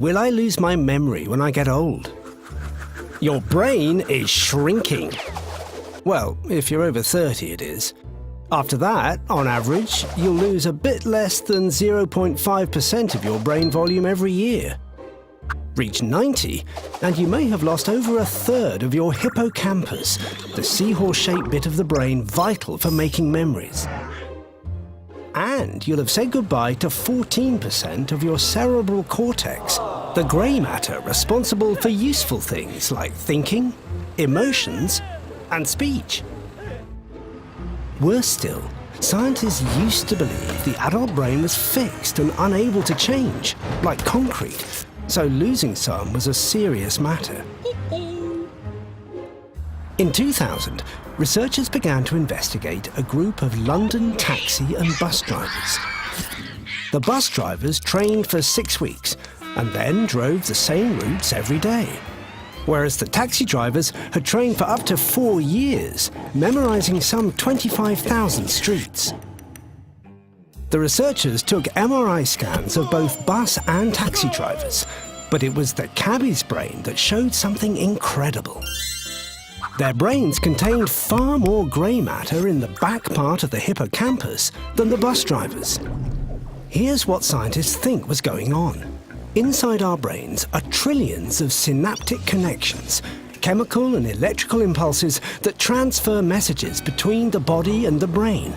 will I lose my memory when I get old? Your brain is shrinking. Well, if you're over 30, it is. After that, on average, you'll lose a bit less than 0.5% of your brain volume every year. Reach 90, and you may have lost over a third of your hippocampus, the seahorse-shaped bit of the brain vital for making memories. And you'll have said goodbye to 14% of your cerebral cortex, the grey matter responsible for useful things like thinking, emotions, and speech. Worse still, scientists used to believe the adult brain was fixed and unable to change, like concrete, so losing some was a serious matter. In 2000, researchers began to investigate a group of London taxi and bus drivers. The bus drivers trained for 6 weeks and then drove the same routes every day, whereas the taxi drivers had trained for up to 4 years, memorizing some 25,000 streets. The researchers took MRI scans of both bus and taxi drivers, but it was the cabbie's brain that showed something incredible. Their brains contained far more grey matter in the back part of the hippocampus than the bus drivers. Here's what scientists think was going on. Inside our brains are trillions of synaptic connections, chemical and electrical impulses that transfer messages between the body and the brain,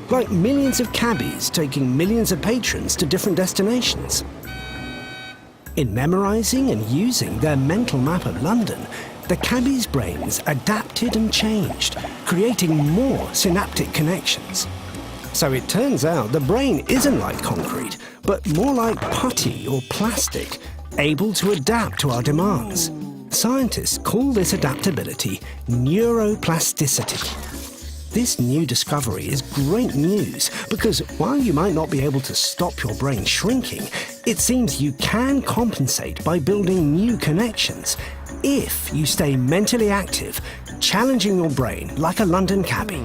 like millions of cabbies taking millions of patrons to different destinations. In memorizing and using their mental map of London, the cabbies' brains adapted and changed, creating more synaptic connections. So it turns out the brain isn't like concrete, but more like putty or plastic, able to adapt to our demands. Scientists call this adaptability neuroplasticity. This new discovery is great news because while you might not be able to stop your brain shrinking, it seems you can compensate by building new connections if you stay mentally active, challenging your brain like a London cabbie.